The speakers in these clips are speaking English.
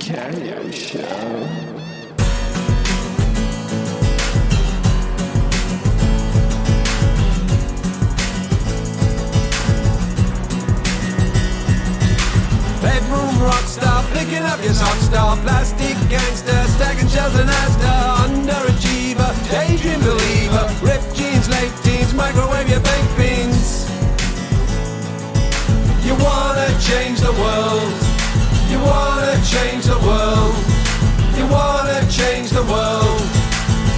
Vicario Show. Bedroom rockstar, picking up your sock star, plastic gangster, stacking shells and Asda, underachiever, daydream believer, ripped jeans, late teens, microwave your baked beans. You wanna change the world. You wanna change the world. You wanna change the world.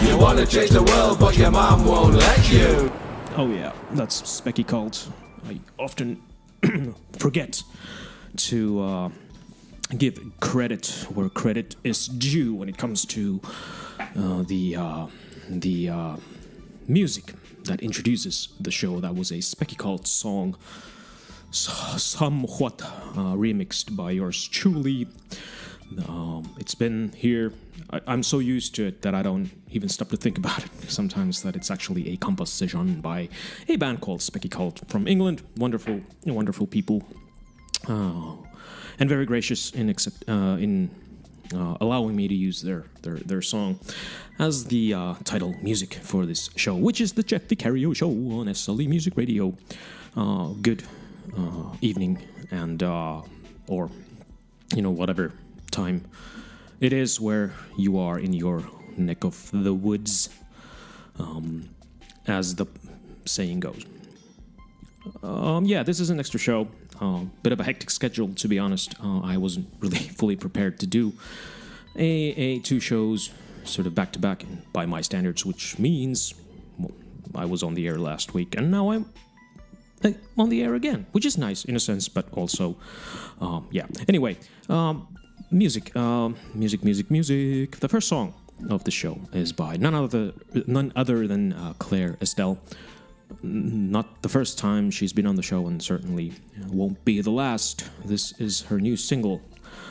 You wanna change the world, but your mom won't let you. Oh yeah, that's Specky Cult. I often forget to give credit where credit is due when it comes to the music that introduces the show. That was a Specky Cult song, somewhat remixed by yours truly. It's been here. I'm so used to it that I don't even stop to think about it sometimes, that it's actually a composition by a band called Specky Cult from England. Wonderful, wonderful people. And very gracious in allowing me to use their song as the title music for this show, which is the Jeff Vicario Show on SLE Music Radio. Good evening, and or whatever time it is where you are in your neck of the woods, as the saying goes. This is an extra show. Bit of a hectic schedule, to be honest. I wasn't really fully prepared to do two shows sort of back to back by my standards, which means I was on the air last week, and now I'm on the air again, which is nice in a sense, but also, Anyway, music. The first song of the show is by none other than Claire Estelle. Not the first time she's been on the show, and certainly won't be the last. This is her new single,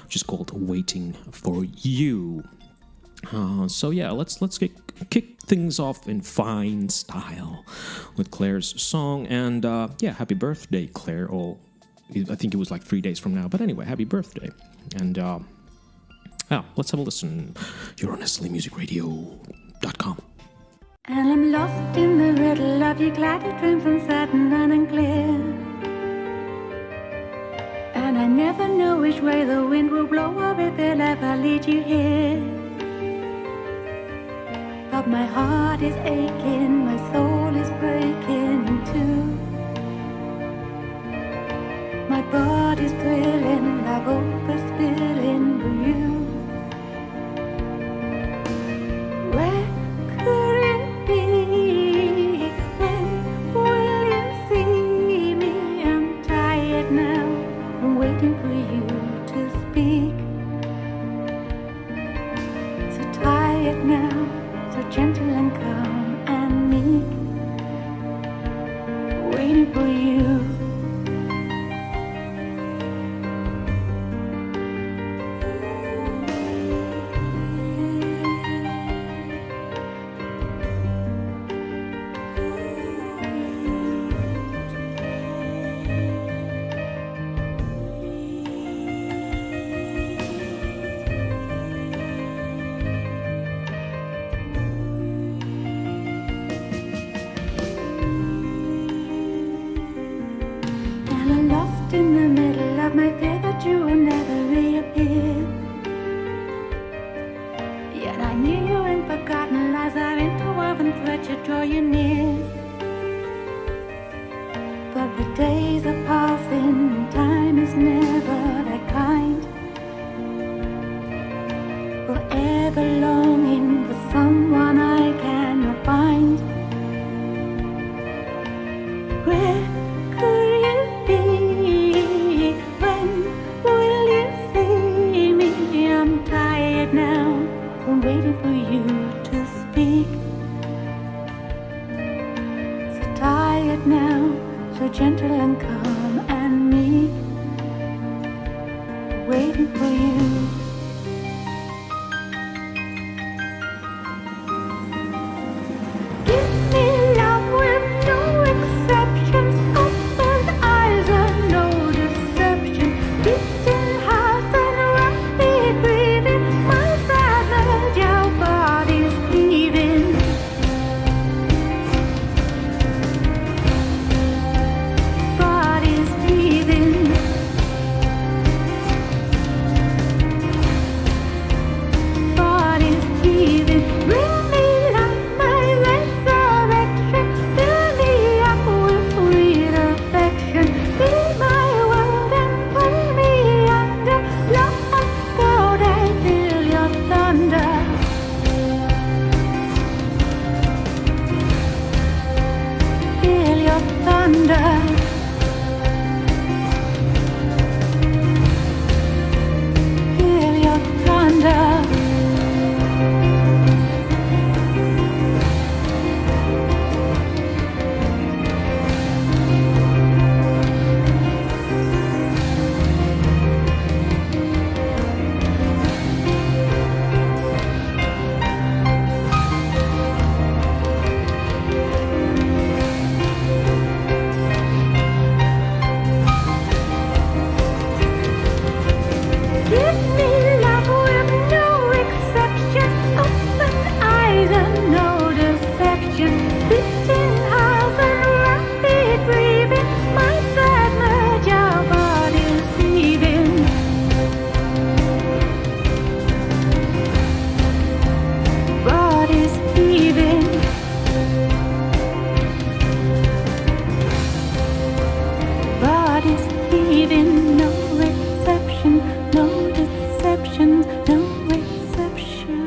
which is called "Waiting for You." Let's kick things off in fine style with Claire's song, and happy birthday, Claire. I think it was like 3 days from now, but anyway, happy birthday. And let's have a listen. You're on SLEmusicradio.com. And I'm lost in the riddle of your clouded dreams, uncertain and unclear. And I never know which way the wind will blow, or if it'll ever lead you here. But my heart is aching, my soul is breaking in two. My body's thrilling, love overspilling for you. Where could it be? When will you see me? I'm tired now, I'm waiting for you to speak. So tired now, so gentle and calm and meek, waiting for you. In the middle of my fear that you will never reappear. Yet I knew you in forgotten lies are interwoven thread to draw you near. But the days are passing and time is never that kind. Forever longing for someone I cannot find. Where could you be? Now, I'm waiting for you to speak. So tired now, so gentle and calm and meek, waiting for you. Give me love with no exceptions, open eyes and no deception, beating hearts and rapid breathing. Feel your thunder. Give me love with no exception, open eyes and no deception, beating hearts and rapid breathing, minds that merge, our bodies heaving. Bodies heaving. Bodies heaving, no exception, no deception, no exception.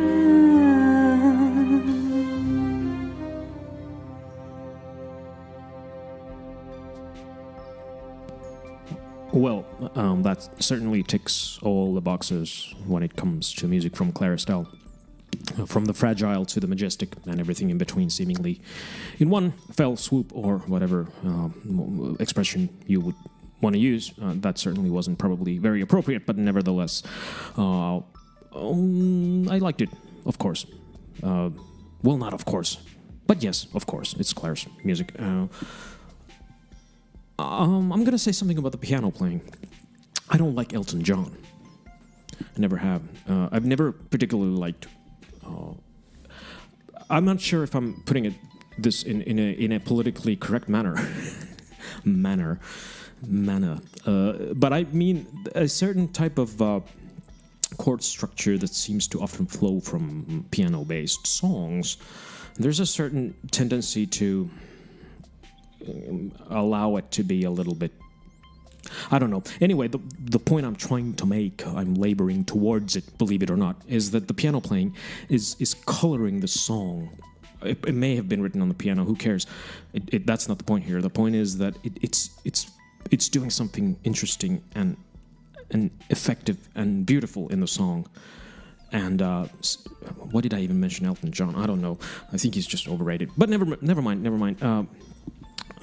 Well, that certainly ticks all the boxes when it comes to music from Clara Estelle. From the fragile to the majestic and everything in between, seemingly in one fell swoop, or whatever expression you would want to use. That certainly wasn't probably very appropriate, but nevertheless, I liked it, of course. Well, not of course, but yes, of course, it's Claire's music. I'm gonna say something about the piano playing. I don't like Elton John. I never have. I've never particularly liked. I'm not sure if I'm putting this in a politically correct manner. But I mean a certain type of chord structure that seems to often flow from piano-based songs. There's a certain tendency to allow it to be a little bit, I don't know. Anyway, the point I'm trying to make, I'm laboring towards it, believe it or not, is that the piano playing is coloring the song. It may have been written on the piano. Who cares? That's not the point here. The point is that it's doing something interesting and effective and beautiful in the song. And what did I even mention? Elton John? I don't know. I think he's just overrated. But never mind.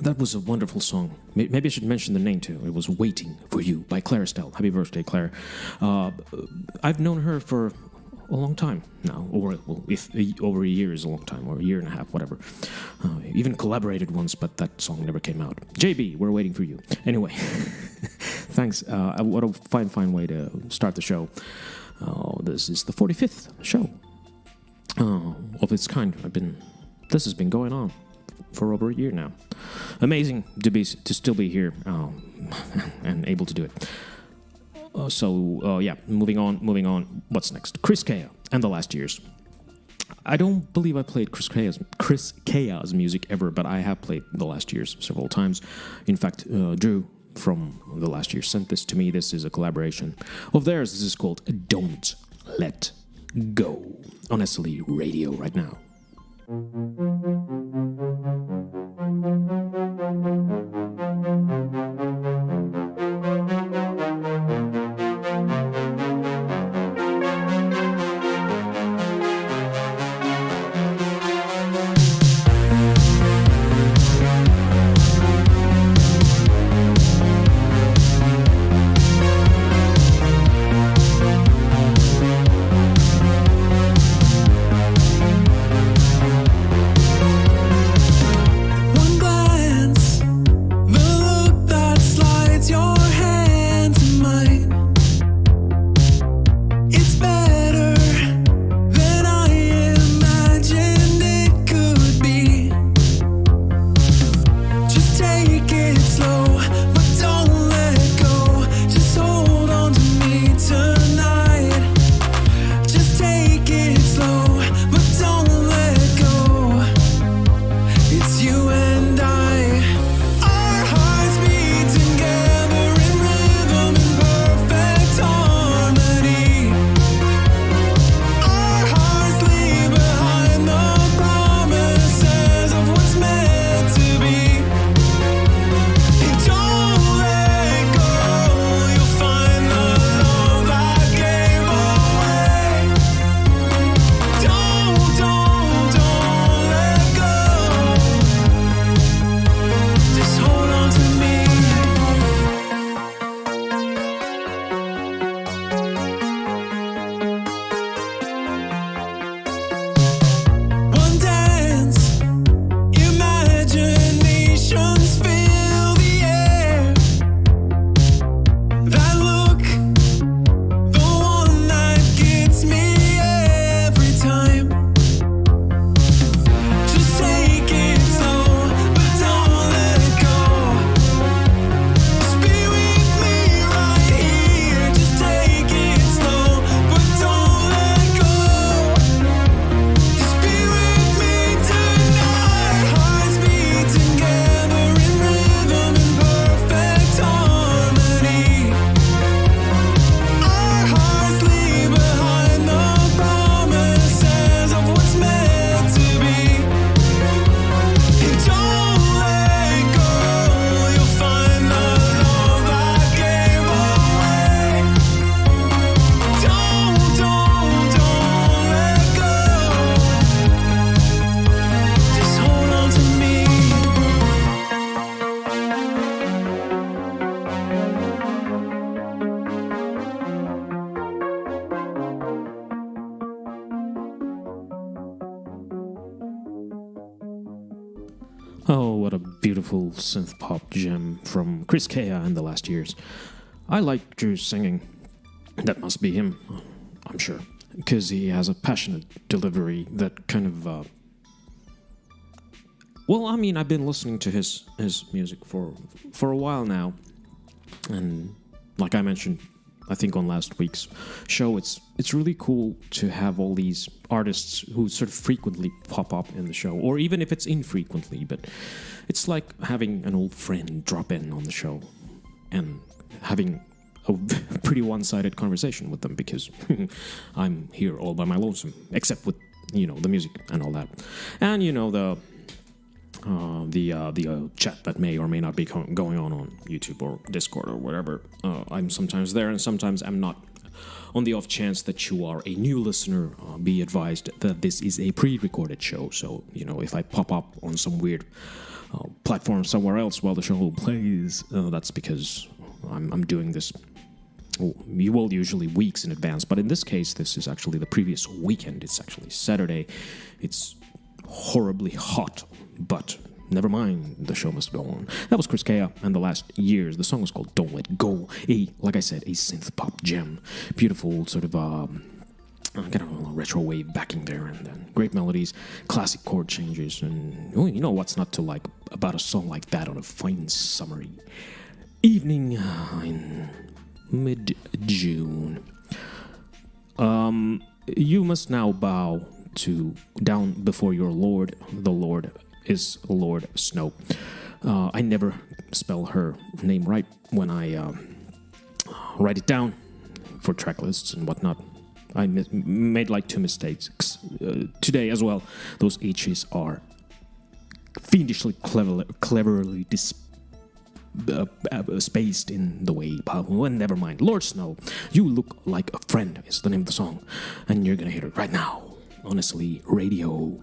That was a wonderful song. Maybe I should mention the name too. It was "Waiting for You" by Clara Estelle. Happy birthday, Claire. I've known her for a long time now, or if over a year is a long time, or a year and a half, whatever. Even collaborated once, but that song never came out. JB, we're waiting for you. Anyway, thanks. What a fine way to start the show. This is the 45th show of its kind. This has been going on for over a year now. Amazing to still be here and able to do it. Moving on. What's next? Chris Kea and the Last Years. I don't believe I played Chris Kea's music ever, but I have played the Last Years several times. In fact, Drew from the Last Years sent this to me. This is a collaboration of theirs. This is called "Don't Let Go" on SLE Radio right now. Don't Oh, what a beautiful synth pop gem from Chris Kea in the last years. I like Drew's singing. That must be him, I'm sure, because he has a passionate delivery that kind of. Well, I mean, I've been listening to his music for a while now, and like I mentioned, I think on last week's show, it's really cool to have all these artists who sort of frequently pop up in the show, or even if it's infrequently, but it's like having an old friend drop in on the show and having a pretty one-sided conversation with them, because I'm here all by my lonesome, except with, the music and all that. And, the chat that may or may not be going on YouTube or Discord or whatever. I'm sometimes there and sometimes I'm not. On the off chance that you are a new listener, be advised that this is a pre-recorded show. So, if I pop up on some weird platform somewhere else while the show plays, that's because I'm doing this. Well, usually weeks in advance, but in this case, this is actually the previous weekend. It's actually Saturday. It's horribly hot, but never mind, the show must go on. That was Chris Kea and the last years. The song was called Don't Let Go. Like I said, a synth pop gem. Beautiful sort of kind of retro wave backing there, and then great melodies, classic chord changes, and what's not to like about a song like that on a fine summery evening in mid-June. You must now bow down before your Lord. The Lord is Lord Snow. I never spell her name right when I write it down for track lists and whatnot. I made like 2 mistakes today as well. Those H's are fiendishly cleverly spaced in the way. Well, never mind. Lord Snow, You Look Like a Friend is the name of the song, and you're gonna hear it right now on SLE Radio.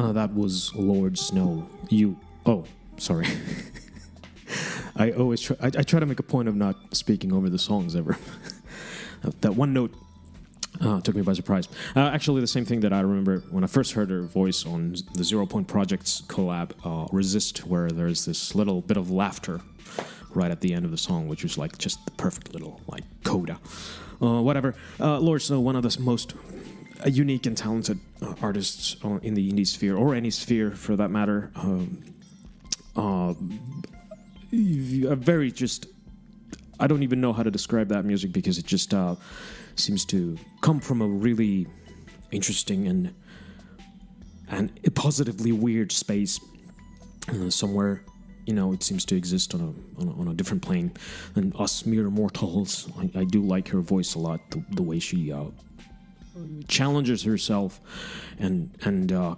That was Lord Snow. Oh, sorry. I always try to make a point of not speaking over the songs ever. That one note took me by surprise. Actually, the same thing that I remember when I first heard her voice on the 0 Point Project's collab, Resist, where there's this little bit of laughter right at the end of the song, which was like just the perfect little like coda. Whatever. Lord Snow, one of the most unique and talented artists in the indie sphere, or any sphere for that matter. A very just, I don't even know how to describe that music because it just seems to come from a really interesting and positively weird space somewhere. You know, it seems to exist on a different plane than us mere mortals. I do like her voice a lot, the way she challenges herself and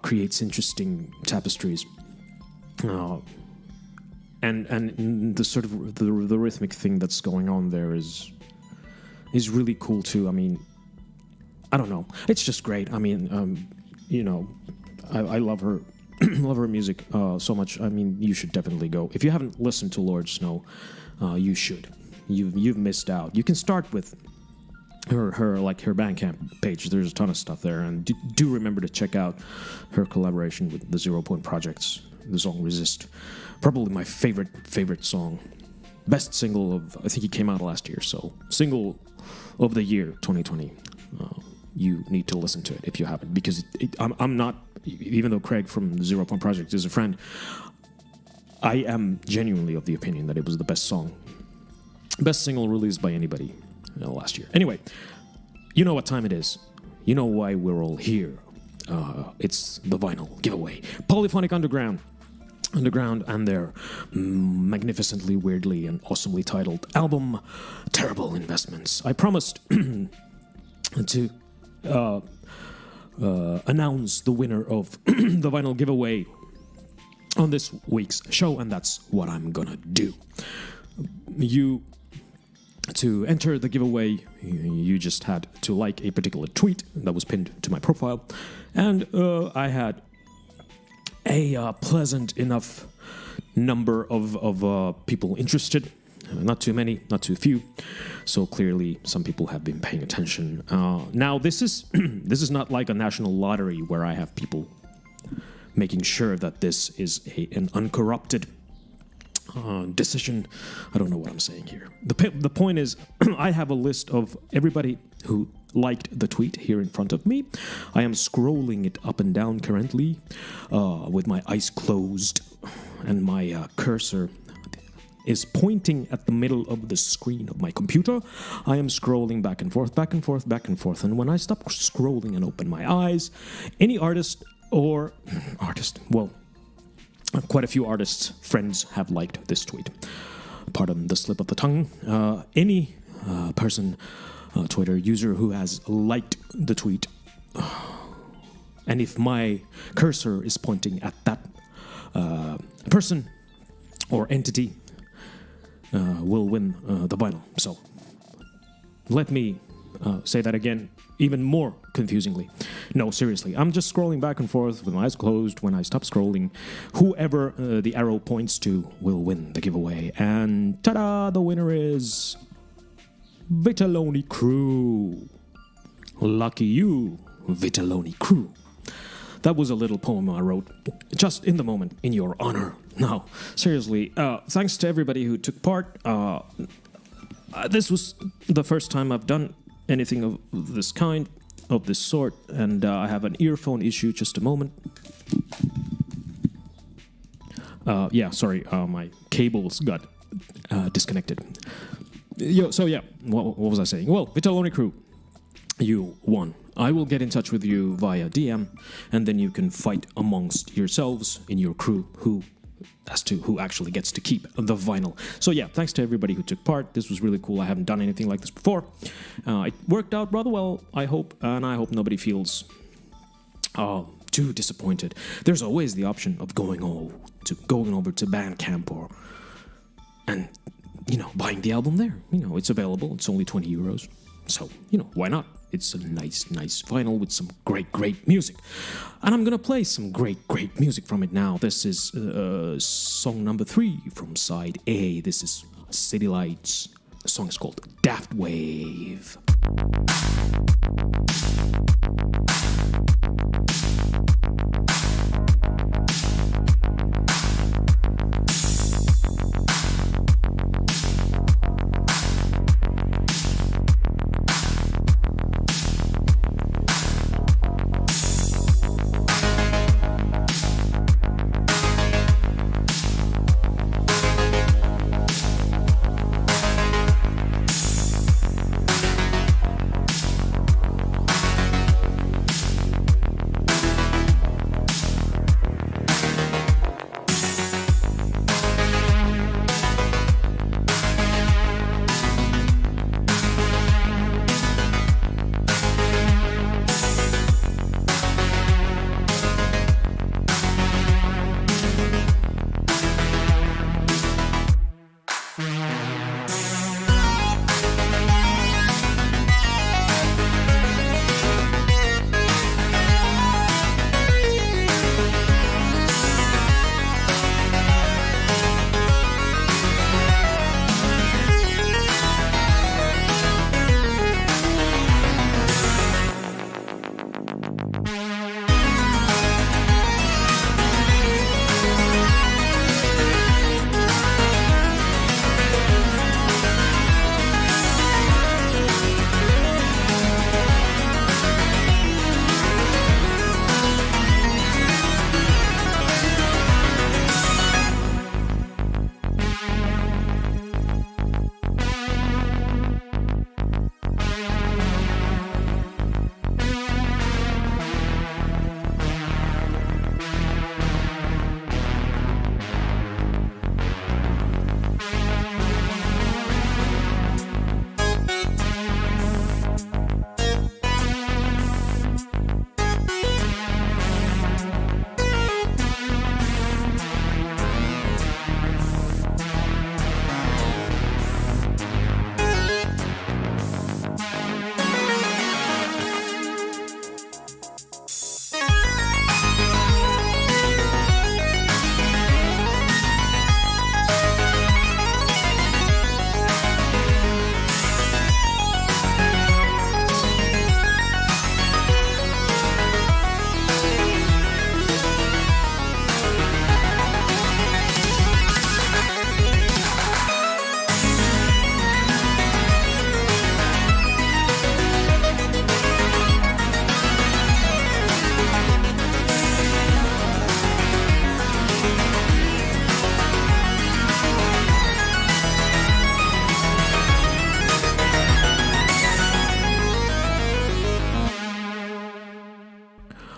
creates interesting tapestries. And the sort of the rhythmic thing that's going on there is really cool too. I mean, I don't know, it's just great. I mean, you know, I love her. Love her music so much. I mean, you should definitely go. If you haven't listened to Lord Snow, you should. You've missed out. You can start with her Bandcamp page. There's a ton of stuff there, and do remember to check out her collaboration with the 0 Point Projects. The song "Resist," probably my favorite song. Best single of, I think it came out last year. So single of the year 2020. You need to listen to it if you haven't, because I'm not. Even though Craig from the 0 Point Project is a friend, I am genuinely of the opinion that it was the best song, best single released by anybody last year. Anyway, you know what time it is. You know why we're all here. It's the vinyl giveaway. Polyphonic Underground and their magnificently, weirdly, and awesomely titled album, Terrible Investments. I promised to announce the winner of the vinyl giveaway on this week's show, and that's what I'm gonna do. To enter the giveaway, you just had to like a particular tweet that was pinned to my profile, and I had a pleasant enough number of people interested. Not too many, not too few. So clearly, some people have been paying attention. Now, this is this is not like a national lottery where I have people making sure that this is an uncorrupted decision. I don't know what I'm saying here. The point is, I have a list of everybody who liked the tweet here in front of me. I am scrolling it up and down currently with my eyes closed, and my cursor is pointing at the middle of the screen of my computer. I am scrolling back and forth, back and forth, back and forth. And when I stop scrolling and open my eyes, any artist, well, quite a few artists' friends have liked this tweet. Pardon the slip of the tongue. Any person, Twitter user who has liked the tweet, and if my cursor is pointing at that person or entity, will win the vinyl. So let me say that again, even more confusingly. No, seriously, I'm just scrolling back and forth with my eyes closed. When I stop scrolling, whoever the arrow points to will win the giveaway. And ta-da, the winner is Vitaloni Crew. Lucky you, Vitaloni Crew. That was a little poem I wrote just in the moment, in your honor. No, seriously, thanks to everybody who took part. This was the first time I've done anything of this kind, of this sort, and I have an earphone issue. Just a moment. My cables got disconnected. What was I saying? Well, Vitaloni Crew, you won. I will get in touch with you via DM, and then you can fight amongst yourselves in your crew as to who actually gets to keep the vinyl. So yeah, thanks to everybody who took part. This was really cool. I haven't done anything like this before. It worked out rather well, I hope, and I hope nobody feels too disappointed. There's always the option of going over to Bandcamp and buying the album there. It's available. It's only €20. So, why not? It's a nice vinyl with some great music. And I'm gonna play some great music from it now. This is song number 3 from side A. This is City Lights. The song is called Daft Wave.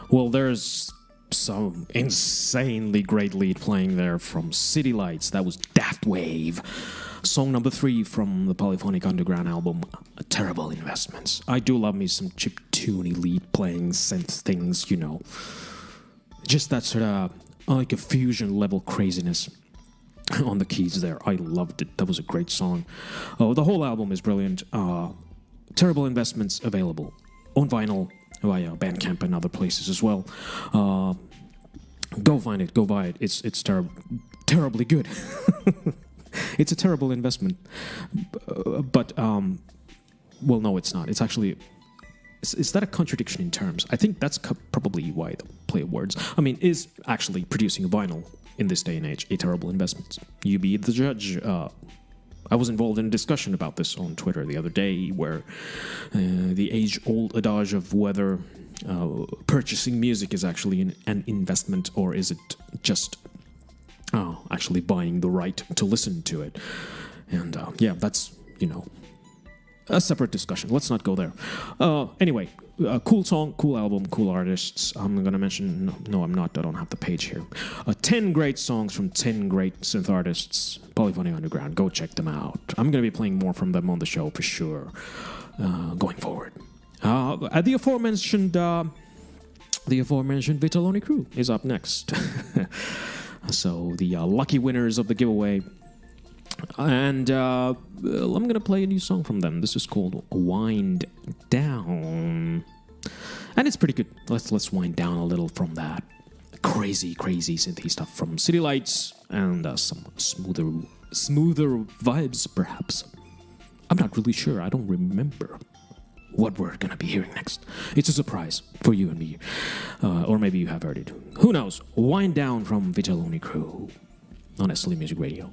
Well, there's some insanely great lead playing there from City Lights. That was Daft Wave. Song number 3 from the Polyphonic Underground album, Terrible Investments. I do love me some chiptune lead playing synth things, Just that sort of like a fusion level craziness on the keys there. I loved it. That was a great song. Oh, the whole album is brilliant. Terrible Investments available on vinyl via Bandcamp and other places as well. Go find it. Go buy it. It's terribly good. It's a terrible investment. But, well, no, it's not. It's actually... Is that a contradiction in terms? I think that's probably why the play of words. I mean, is actually producing a vinyl in this day and age a terrible investment? You be the judge. I was involved in a discussion about this on Twitter the other day, where the age-old adage of whether purchasing music is actually an investment or is it just actually buying the right to listen to it. And yeah, that's, a separate discussion. Let's not go there. Anyway, cool song, cool album, cool artists. I'm going to mention... No, I'm not. I don't have the page here. 10 great songs from 10 great synth artists. Polyphonic Underground. Go check them out. I'm going to be playing more from them on the show for sure going forward. The aforementioned Vitaloni crew is up next. So the lucky winners of the giveaway And I'm gonna play a new song from them. This is called "Wind Down," and it's pretty good. Let's wind down a little from that crazy synthy stuff from City Lights and some smoother vibes, perhaps. I'm not really sure. I don't remember what we're gonna be hearing next. It's a surprise for you and me, or maybe you have heard it. Who knows? Wind Down from Vicario Crew on SLE Music Radio.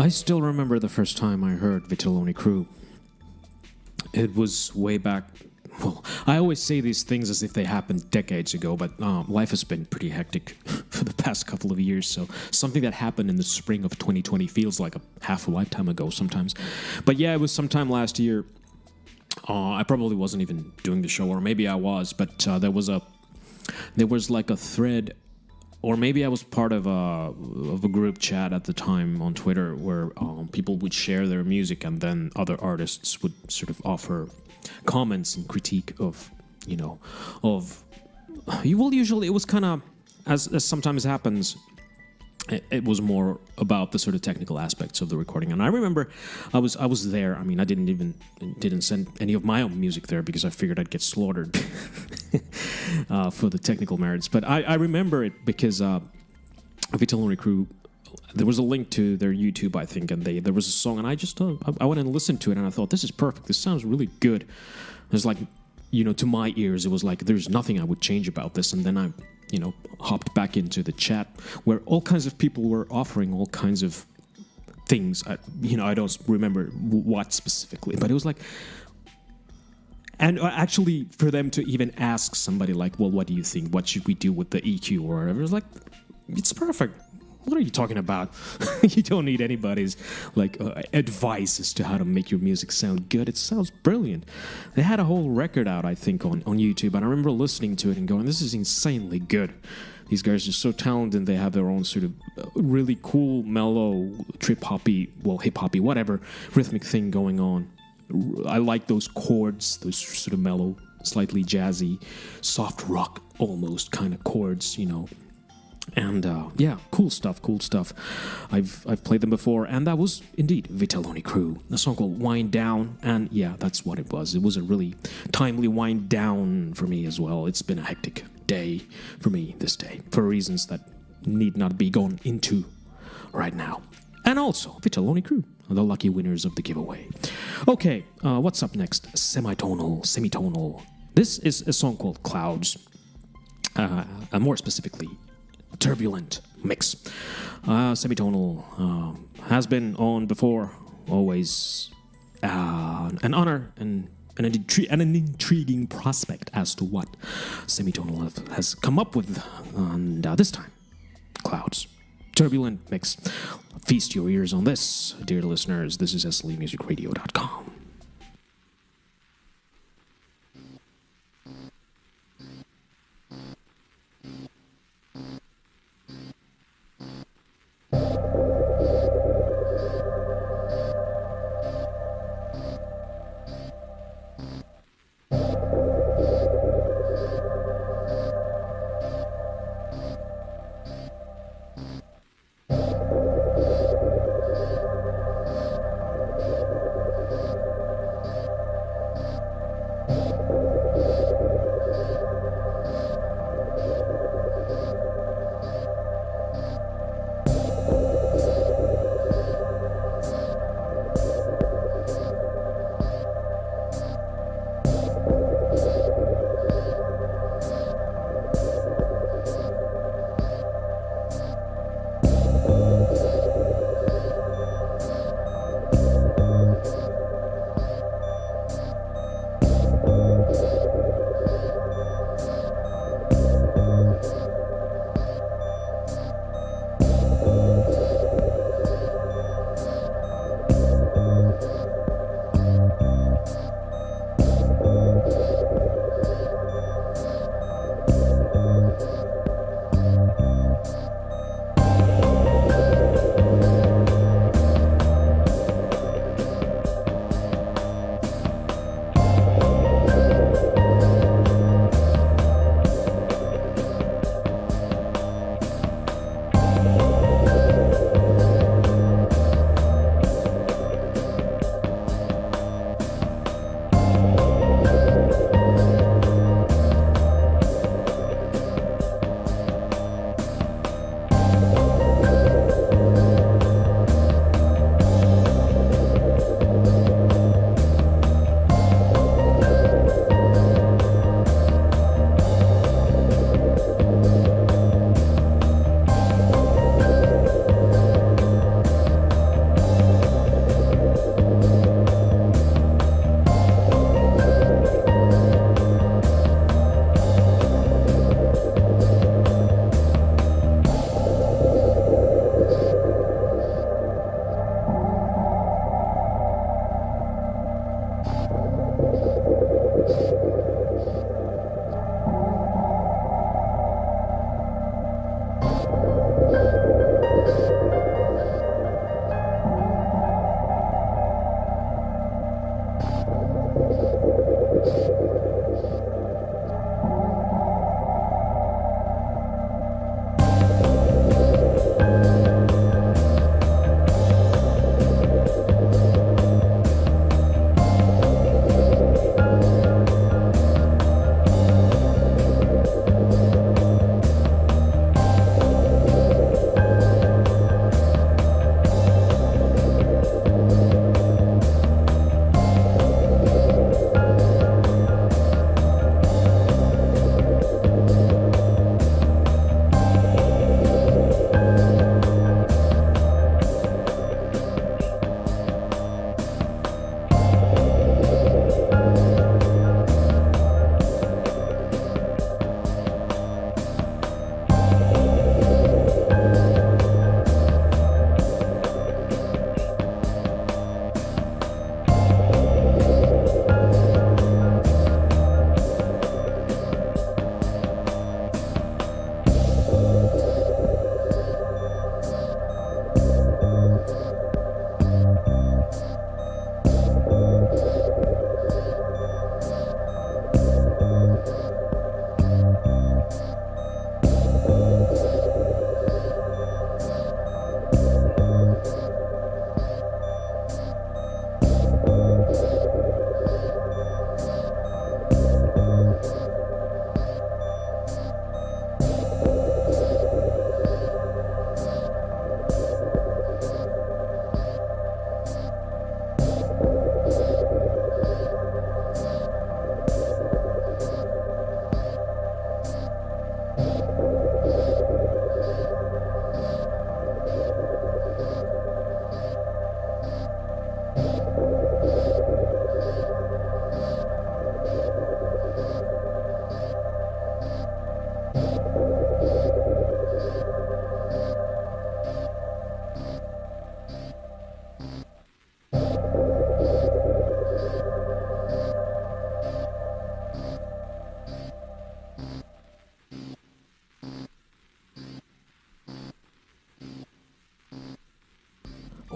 I still remember the first time I heard Vicario Crew. It was way back. Well, I always say these things as if they happened decades ago, but life has been pretty hectic for the past couple of years, so something that happened in the spring of 2020 feels like a half a lifetime ago sometimes. But yeah, it was sometime last year. I probably wasn't even doing the show, or maybe I was, but there was like a thread, or maybe I was part of a group chat at the time on Twitter where people would share their music, and then other artists would sort of offer comments and critique of, usually it was kind of, as sometimes happens, it was more about the sort of technical aspects of the recording. And I remember I was there. I mean, I didn't send any of my own music there because I figured I'd get slaughtered for the technical merits. But I remember it because Vicario Crew, there was a link to their YouTube, I think, and there was a song, and I just I went and listened to it, and I thought, this is perfect. This sounds really good. It was like, to my ears, it was like, there's nothing I would change about this. And then I hopped back into the chat where all kinds of people were offering all kinds of things. I don't remember what specifically, but it was like, and actually for them to even ask somebody like, well, what do you think? What should we do with the EQ or whatever? It's like, it's perfect. What are you talking about? You don't need anybody's advice as to how to make your music sound good. It sounds brilliant. They had a whole record out, I think, on YouTube, and I remember listening to it and going, this is insanely good. These guys are so talented. They have their own sort of really cool, mellow, trip-hoppy, hip-hoppy, whatever, rhythmic thing going on. I like those chords, those sort of mellow, slightly jazzy, soft rock almost kind of chords, And cool stuff. I've played them before, and that was indeed Vitelloni Crew, a song called Wind Down, and yeah, that's what it was. It was a really timely wind down for me as well. It's been a hectic day for me this day, for reasons that need not be gone into right now. And also, Vitelloni Crew, the lucky winners of the giveaway. Okay, what's up next? Semitonal. This is a song called Clouds, more specifically, Turbulent Mix. Semitonal has been on before, always an honor and an intriguing prospect as to what Semitonal has come up with, and this time, Clouds. Turbulent Mix. Feast your ears on this, dear listeners. This is SLEmusicradio.com.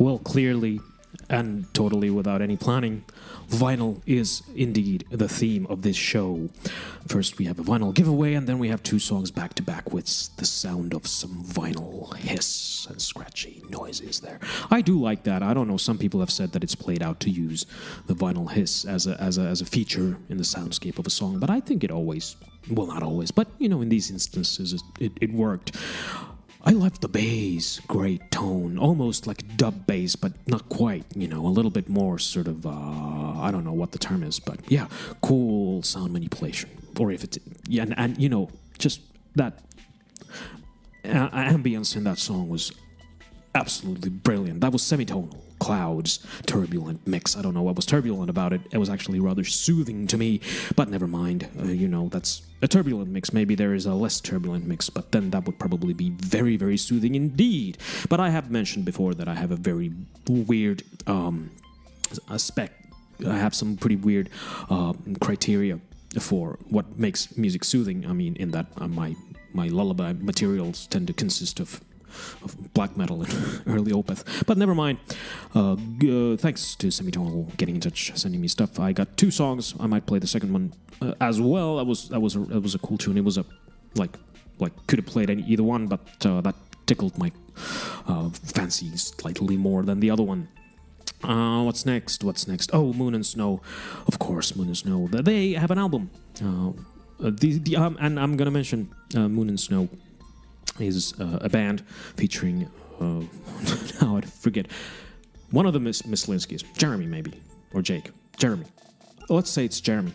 Well, clearly and totally without any planning, vinyl is indeed the theme of this show. First, we have a vinyl giveaway, and then we have 2 songs back to back with the sound of some vinyl hiss and scratchy noises there. I do like that. I don't know, some people have said that it's played out to use the vinyl hiss as a feature in the soundscape of a song, but I think it always, well, not always, but, you know, in these instances, it worked. I love the bass, great tone, almost like dub bass, but not quite, you know, a little bit more sort of, I don't know what the term is, but yeah, cool sound manipulation. Or if it's, yeah, and you know, just that ambience in that song was absolutely brilliant. That was semitonal, clouds, turbulent mix. I don't know what was turbulent about it. It was actually rather soothing to me, but never mind. You know, that's a turbulent mix. Maybe there is a less turbulent mix, but then that would probably be very, very soothing indeed. But I have mentioned before that I have a very weird spec. I have some pretty weird criteria for what makes music soothing. I mean, in that my lullaby materials tend to consist of black metal and early Opeth. But never mind. Thanks to Semitonal getting in touch, sending me stuff. I got 2 songs. I might play the second one as well. That was a cool tune. It was a like could have played either one, but that tickled my fancy slightly more than the other one. What's next? Oh, Moon and Snow. Of course, Moon and Snow. They have an album. And I'm gonna mention Moon and Snow is a band featuring now I forget, one of the Miss Linskys, Jeremy maybe, or Jake. Jeremy. Let's say it's Jeremy.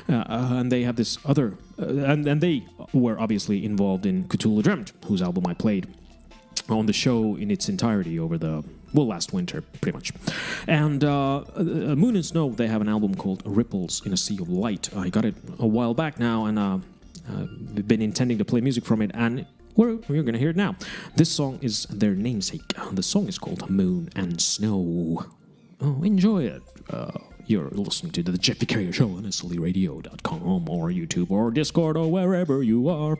And they have this other, and they were obviously involved in Cthulhu Dreamt, whose album I played on the show in its entirety over last winter, pretty much. And Moon and Snow, they have an album called Ripples in a Sea of Light. I got it a while back now, and I've been intending to play music from it, and we're going to hear it now. This song is their namesake. The song is called Moon and Snow. Oh, enjoy it. You're listening to the Jeff Vicario Show on SLERadio.com or YouTube or Discord or wherever you are.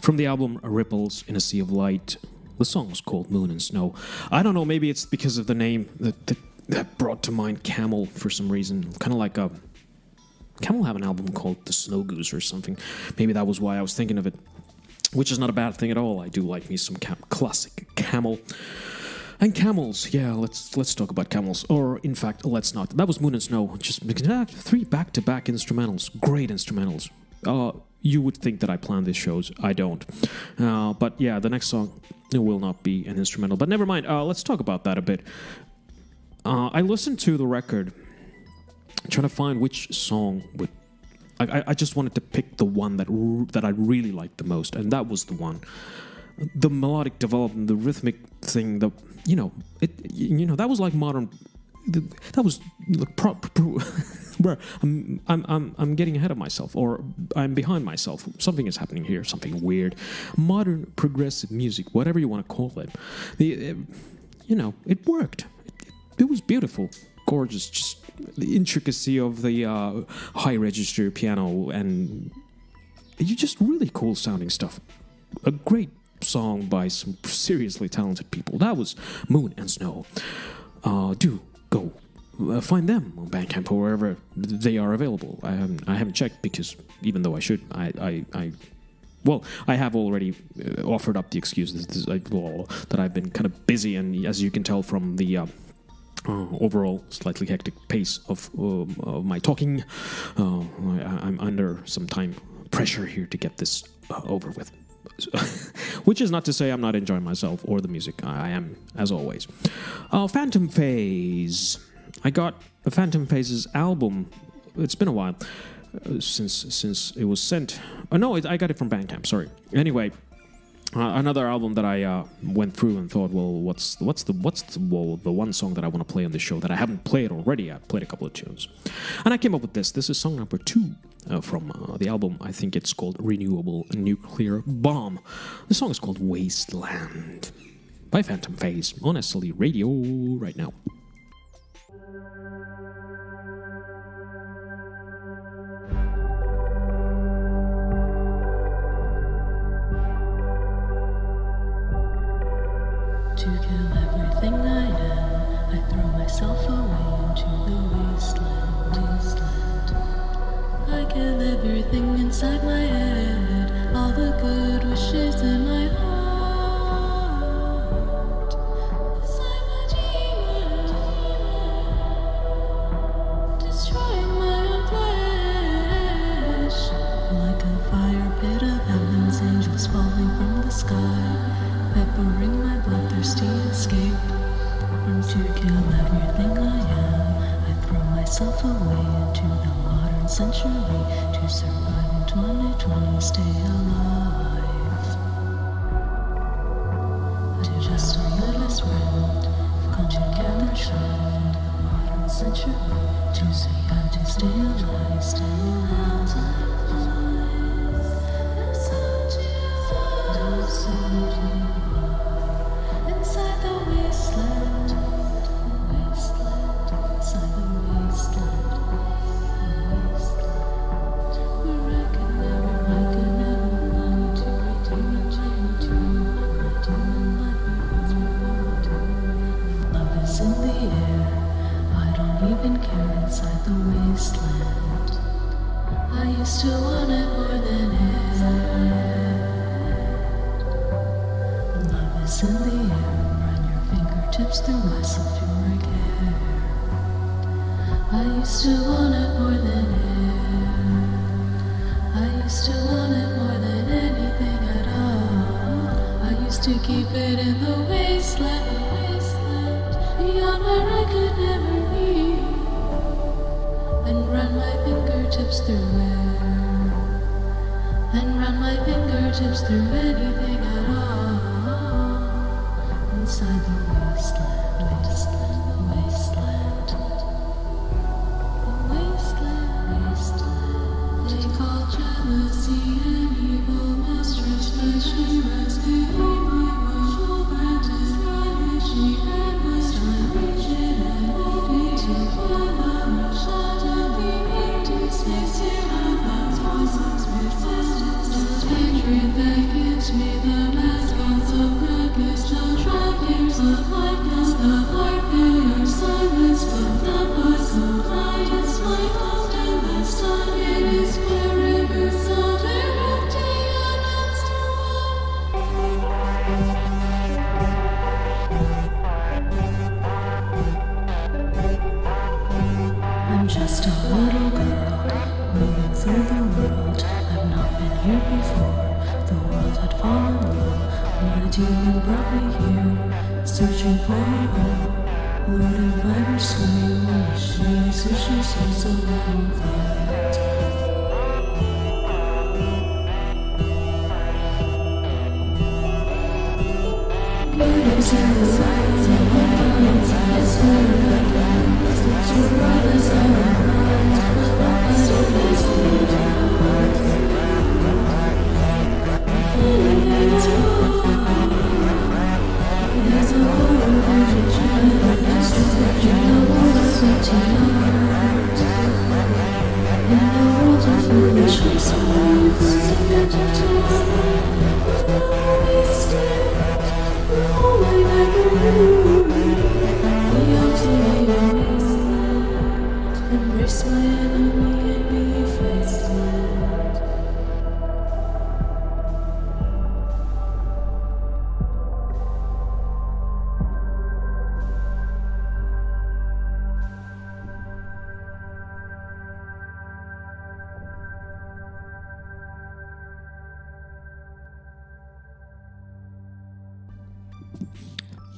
From the album Ripples in a Sea of Light, the song was called Moon and Snow. I don't know, maybe it's because of the name that brought to mind Camel for some reason. Kind of like a... Camel have an album called The Snow Goose or something. Maybe that was why I was thinking of it. Which is not a bad thing at all. I do like me some classic Camel. And camels, yeah, let's talk about camels. Or, in fact, let's not. That was Moon and Snow. Just 3 back-to-back instrumentals. Great instrumentals. You would think that I plan these shows. I don't. But yeah, the next song will not be an instrumental. But never mind. Let's talk about that a bit. I listened to the record, trying to find which song would... I just wanted to pick the one that I really liked the most, and that was the one. The melodic development, the rhythmic thing, that was like modern. That was where I'm getting ahead of myself, or I'm behind myself. Something is happening here, something weird. Modern progressive music, whatever you want to call it. It worked. It was beautiful, gorgeous, just the intricacy of the high register piano, and just really cool sounding stuff. A great song by some seriously talented people. That was Moon and Snow. Do go find them on Bandcamp or wherever they are available. I haven't checked, because even though I should, I have already offered up the excuses that I've been kind of busy, and as you can tell from the overall slightly hectic pace of my talking, I'm under some time pressure here to get this over with. Which is not to say I'm not enjoying myself or the music. I am, as always. Phantom Phase. I got a Phantom Phase's album. It's been a while since it was sent. Oh no, I got it from Bandcamp. Sorry. Anyway, another album that I went through and thought, well, what's the one song that I want to play on the show that I haven't played already? I played a couple of tunes, and I came up with this. This is song number 2 from the album. I think it's called Renewable Nuclear Bomb. The song is called Wasteland by Phantom Phase on SLE Radio right now. To kill everything I am, I throw myself away into the wasteland. I kill everything inside my head, all the good wishes in my heart. 'Cause I'm a demon, destroying my own flesh. Like a fire pit of heaven's angels falling from the sky, peppering my bloodthirsty escape. To kill everything I am, I throw myself away into the modern century. To survive in 2020, stay alive. To just a little round, come together, shine into the modern century. To survive, to stay alive, stay alive. Inside the wasteland, inside the wasteland, where I could never lie to redeem my demon life. Love is in the air, I don't even care. Inside the wasteland, I used to want it more than air. In the air, run your fingertips through my sulfuric hair. I used to want it more than air. I used to want it more than anything at all. I used to keep it in the wasteland, beyond where I could never be, and run my fingertips through air, and run my fingertips through anything at all. Inside the wasteland, wasteland, wasteland, the wasteland, wasteland. They call jealousy an evil mistress, but she rescued me. My world practice right, she had was time reaching and moving to follow. Shot of the empty space here, and that's voices resistance, just hatred that gives. demon brought me here, searching for a home. Loaded by her scream when she says she's so lonely. Birds in the sights of my minds, it's where I rise. To brothers are minds, I don't listen to hearts. It's wrong. There's a horror vision shining, that's the vision of all the tonight. In the world of foolish smiles, it's a time with no wasted. All I ever knew, the ultimate amazement. Embrace my enemy and be faced with.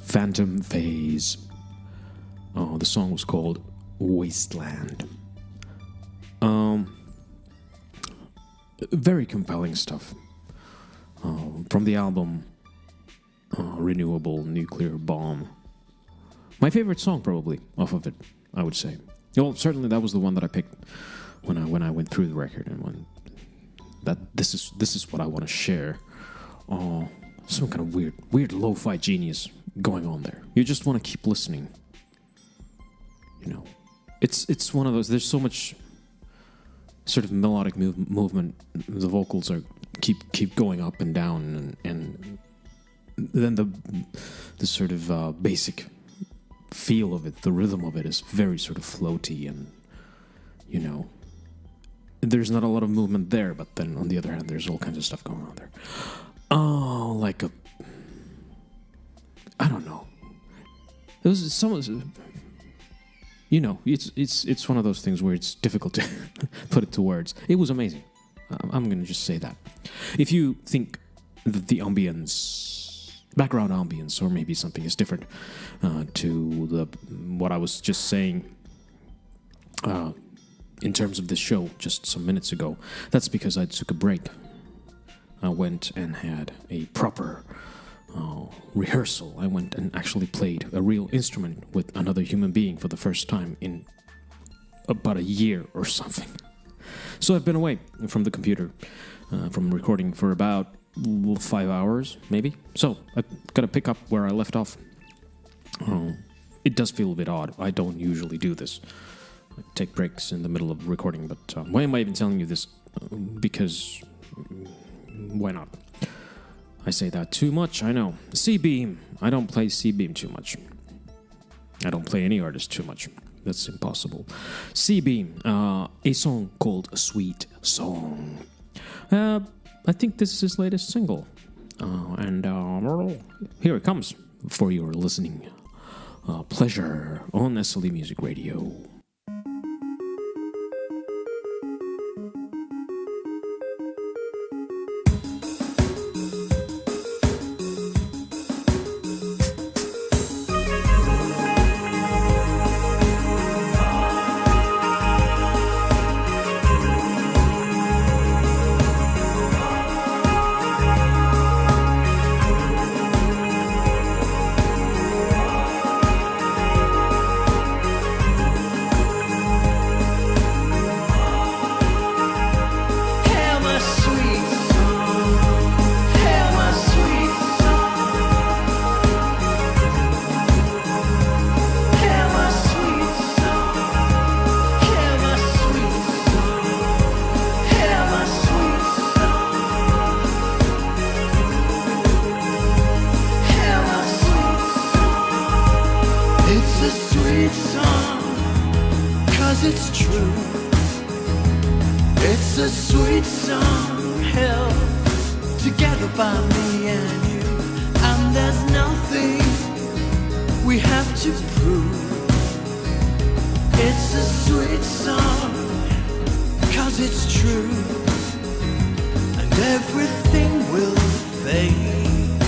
Phantom Phase. Oh, the song was called Wasteland. Very compelling stuff. From the album Renewable Nuclear Bomb. My favorite song, probably, off of it, I would say. Well, certainly that was the one that I picked when I went through the record, and when that this is what I want to share. Some kind of weird lo-fi genius going on there. You just want to keep listening. You know, it's one of those. There's so much sort of melodic movement. The vocals are keep going up and down, and then the sort of basic feel of it, the rhythm of it, is very sort of floaty, and you know, there's not a lot of movement there. But then on the other hand, there's all kinds of stuff going on there. Oh, like I don't know. It was some, you know, it's one of those things where it's difficult to put it to words. It was amazing. I'm gonna just say that. If you think that the background ambience, or maybe something is different to what I was just saying in terms of this show just some minutes ago, that's because I took a break. I went and had a proper rehearsal. I went and actually played a real instrument with another human being for the first time in about a year or something. So I've been away from the computer, from recording for about 5 hours, maybe. So I've got to pick up where I left off. It does feel a bit odd. I don't usually do this. I take breaks in the middle of recording, but why am I even telling you this? Because why not? I say that too much, I know. C-Beam. I don't play C-Beam too much. I don't play any artist too much. That's impossible. C-Beam. A song called Sweet Song. I think this is his latest single. And here it comes for your listening pleasure on SLE Music Radio. It's true. It's a sweet song held together by me and you, and there's nothing we have to prove. It's a sweet song, 'cause it's true, and everything will fade.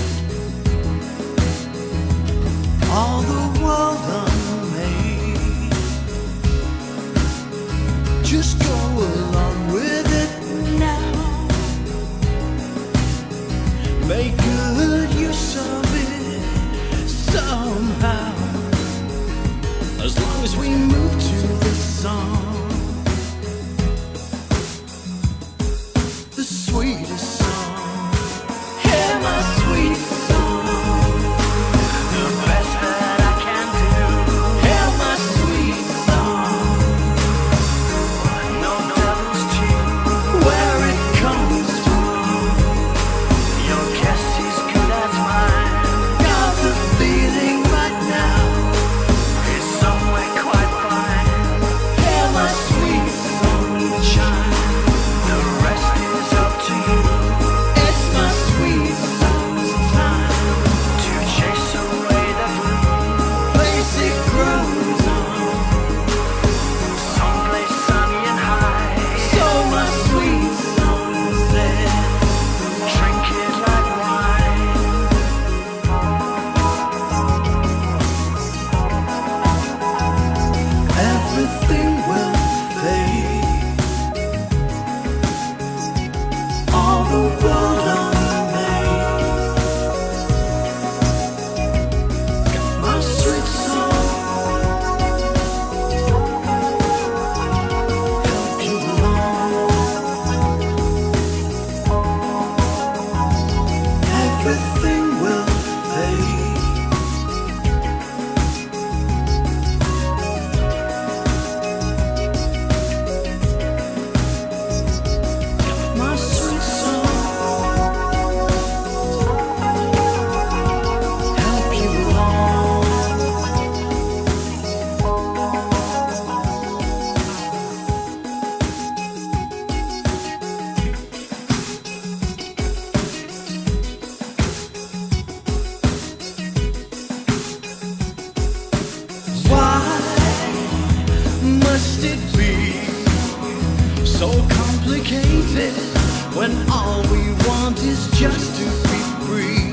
when all we want is just to be free,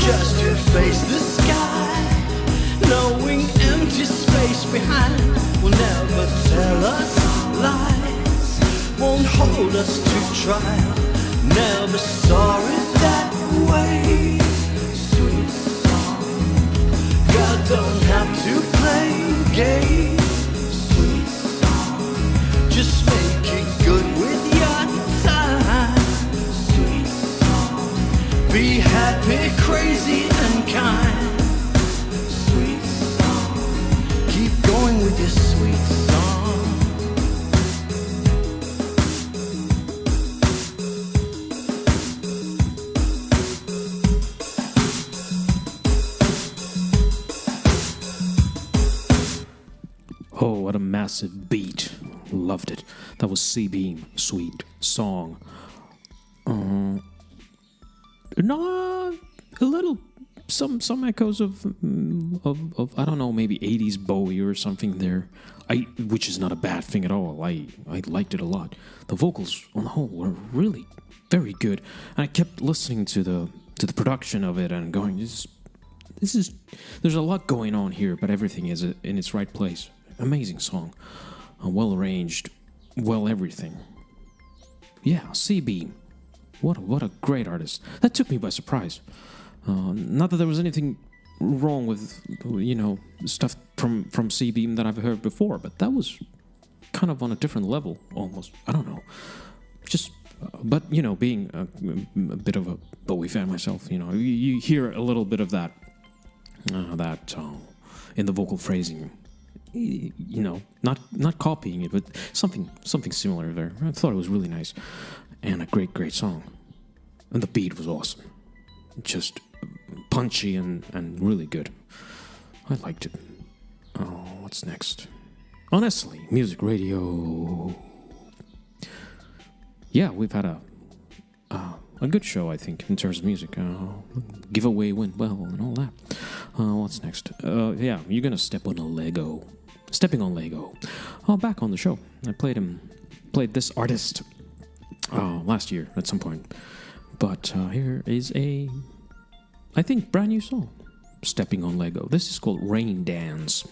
just to face the sky, knowing empty space behind will never tell us lies, won't hold us to trial, never saw it that way. Sweet song, God don't have to play games. Sweet song, just make it good with your time. Sweet song, be happy, crazy and kind. Sweet song, keep going with your sweet song. Oh, what a massive beat. Loved it. That was C-Beam, Sweet Song. No, a little, some echoes of I don't know, maybe 80s Bowie or something there. Which is not a bad thing at all. I liked it a lot. The vocals on the whole were really very good. And I kept listening to the production of it and going, this is there's a lot going on here, but everything is in its right place. Amazing song, well arranged, well everything. Yeah, C-Beam, what a great artist. That took me by surprise. Not that there was anything wrong with stuff from C-Beam that I've heard before, but that was kind of on a different level almost. I don't know, just but being a bit of a Bowie fan myself, you hear a little bit of that in the vocal phrasing. Not copying it, but something similar there. I thought it was really nice, and a great song, and the beat was awesome, just punchy and really good. I liked it. Oh, what's next? On SLE Music Radio. Yeah, we've had a good show, I think, in terms of music. Giveaway went well and all that. What's next? Yeah, you're gonna step on a Lego. Stepping on Lego. Back on the show. I played this artist last year at some point. But here is I think, brand new song. Stepping on Lego. This is called Rain Dance.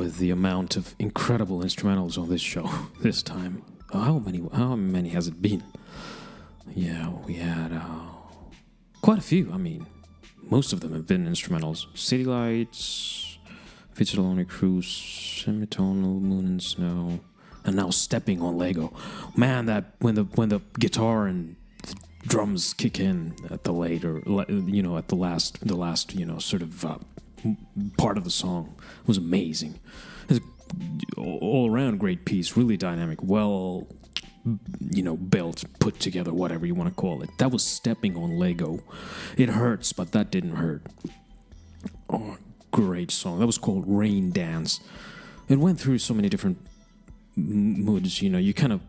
with the amount of incredible instrumentals on this show this time. How many has it been? Yeah, we had quite a few. I mean, most of them have been instrumentals. City Lights, Vicario Show, Semitonal, Moon and Snow, and now Stepping on Lego. Man, that when the guitar and the drums kick in at the at the last sort of part of the song was amazing. It's all around great piece, really dynamic, well, built, put together, whatever you want to call it. That was Stepping on Lego. It hurts, but that didn't hurt. Oh, great song. That was called Rain Dance. It went through so many different moods. You kind of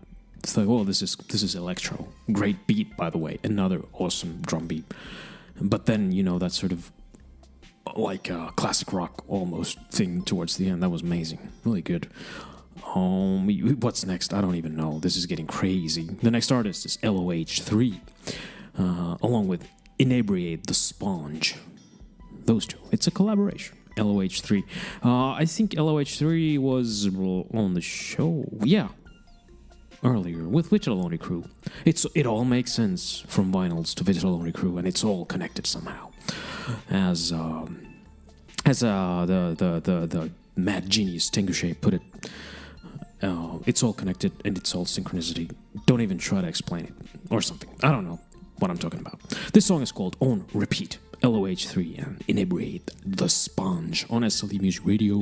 thought, oh, this is electro. Great beat, by the way. Another awesome drum beat. But then, that sort of like a classic rock almost thing towards the end. That was amazing. Really good. What's next? I don't even know. This is getting crazy. The next artist is LOH3, along with Inebriate the Sponge. Those two. It's a collaboration. LOH3. I think LOH3 was on the show. Yeah. Earlier with Vicario Crew. It all makes sense from vinyls to Vicario Crew, and it's all connected somehow. As the mad genius Tenguche put it, it's all connected and it's all synchronicity. Don't even try to explain it or something. I don't know what I'm talking about. This song is called On Repeat. LOH3 and Inebriate the Sponge on SLE Music Radio.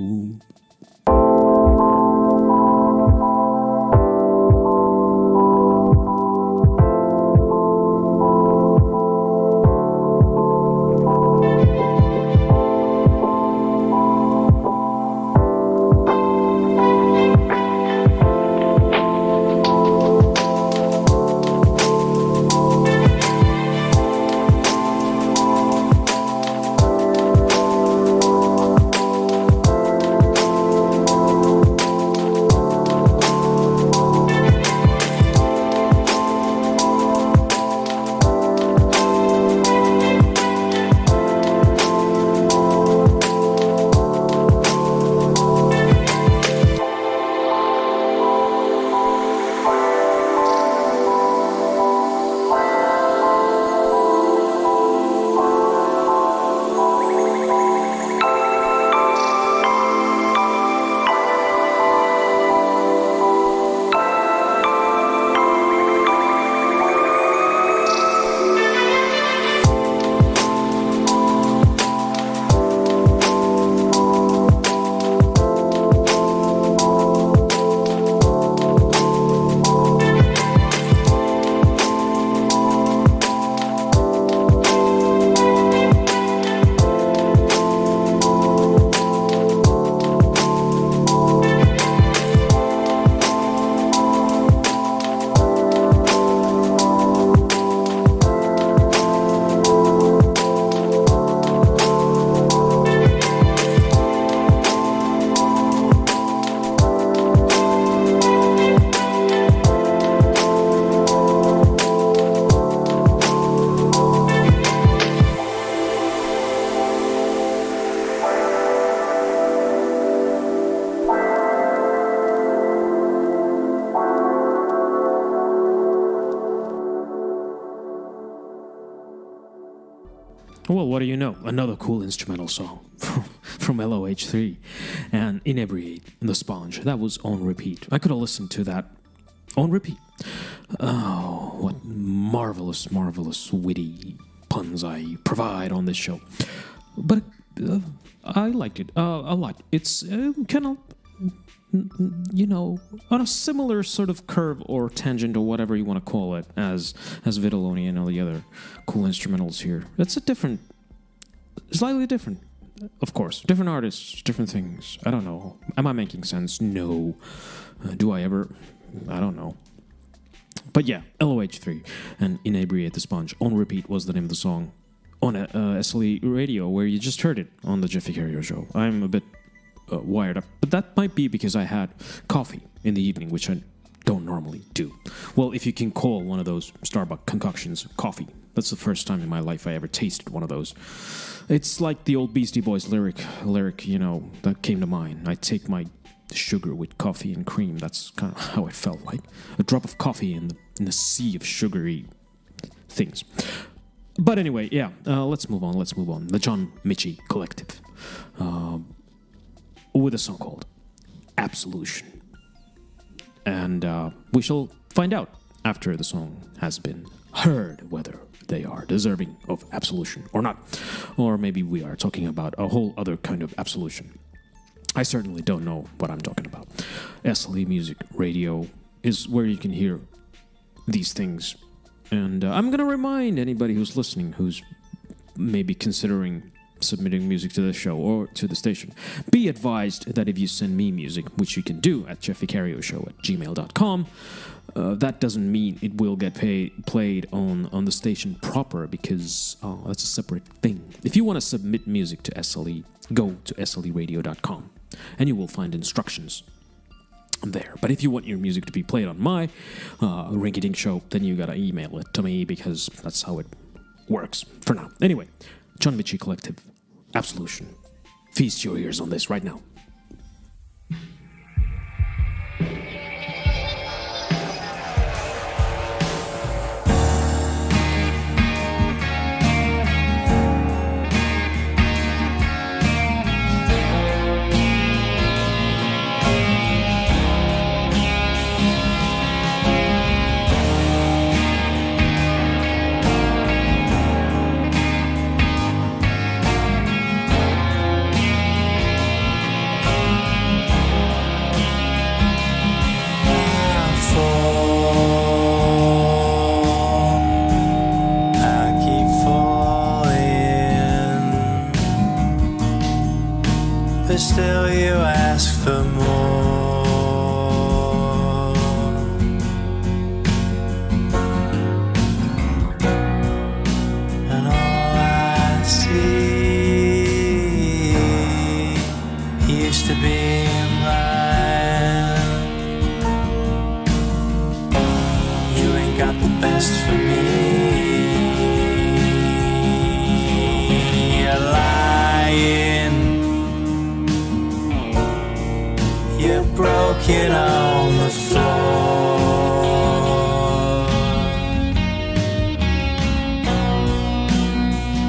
Well, what do you know? Another cool instrumental song from LOH3 and Inebriate the Sponge. That was on repeat. I could have listened to that on repeat. Oh, what marvelous, marvelous, witty puns I provide on this show. But I liked it a lot. It's kind of, on a similar sort of curve or tangent or whatever you want to call it as Vitelloni and all the other cool instrumentals here. It's slightly different, of course. Different artists, different things. I don't know. Am I making sense? No. Do I ever? I don't know. But yeah, LOH3 and Inebriate the Sponge on repeat was the name of the song on SLE Radio, where you just heard it on the Vicario Show. I'm a bit wired up, but that might be because I had coffee in the evening, which I don't normally do. Well, if you can call one of those Starbucks concoctions coffee. That's the first time in my life I ever tasted one of those. It's like the old Beastie Boys lyric, that came to mind. I take my sugar with coffee and cream. That's kind of how it felt like. A drop of coffee in the sea of sugary things. But anyway, yeah, let's move on. The John Michie Collective. With a song called Absolution. And we shall find out after the song has been heard whether they are deserving of absolution or not. Or maybe we are talking about a whole other kind of absolution. I certainly don't know what I'm talking about. SLE Music Radio is where you can hear these things. And I'm going to remind anybody who's listening, who's maybe considering submitting music to the show or to the station, be advised that if you send me music, which you can do at jeffvicarioShow@gmail.com, that doesn't mean it will get played on the station proper, because that's a separate thing. If you want to submit music to SLE, go to sleradio.com and you will find instructions there. But if you want your music to be played on my rinky-dink show, then you gotta email it to me, because that's how it works for now. Anyway, John Michie Collective, Absolution. Feast your ears on this right now. Still you ask for more, and all I see used to be mine. You ain't got the best for me. You're lying. You're broken on the floor.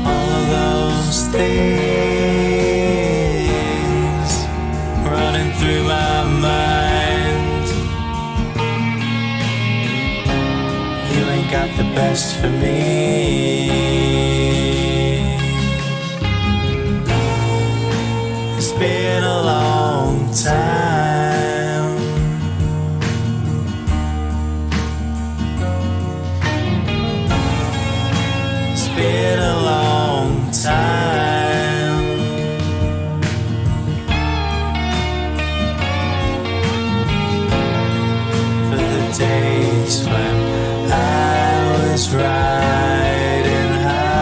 All of those things running through my mind. You ain't got the best for me. It's been a long time. Been a long time. For the days when I was riding high.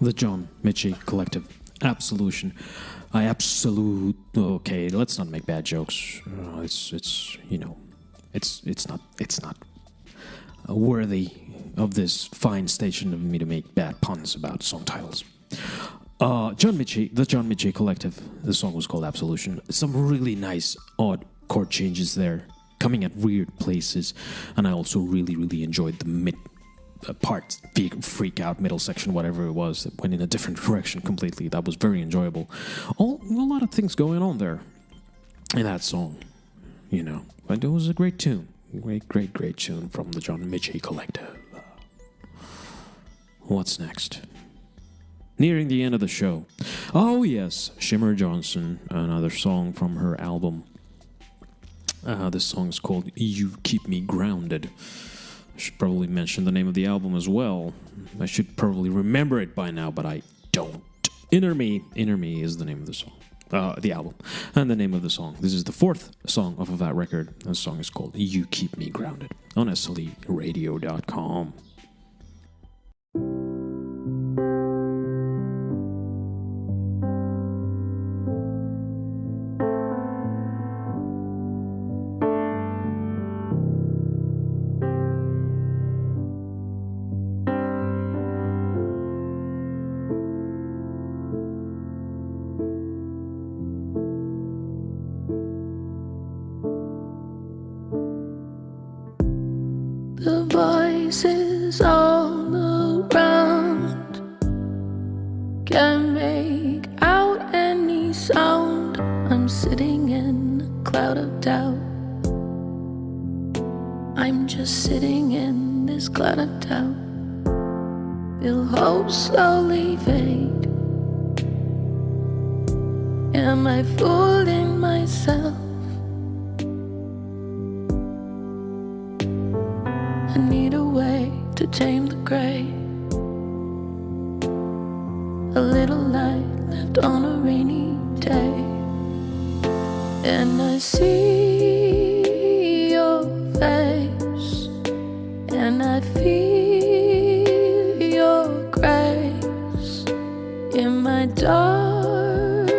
the John Mitchie Collective, Absolution. Okay, let's not make bad jokes. It's not worthy of this fine station of me to make bad puns about song titles. The John Mitchie Collective. The song was called Absolution. Some really nice odd chord changes there, coming at weird places, and I also really enjoyed the mid part, freak out middle section, whatever it was, that went in a different direction completely. That was very enjoyable. A lot of things going on there in that song, but it was a great tune. Great tune from the John Mitchie Collective. What's next? Nearing the end of the show. Oh yes, Shimmer Johnson, another song from her album. This song is called You Keep Me Grounded. I should probably mention the name of the album as well. I should probably remember it by now, but I don't. Inner Me is the name of the song. The album. And the name of the song. This is the fourth song off of that record. The song is called You Keep Me Grounded on SLEradio.com. The voices all around can't make out any sound. I'm sitting in a cloud of doubt. I'm just sitting in this cloud of doubt. Feel hope slowly fade. Am I fooling myself? I need a way to tame the gray. A little light left on a rainy day. And I see your face, and I feel your grace. In my darkest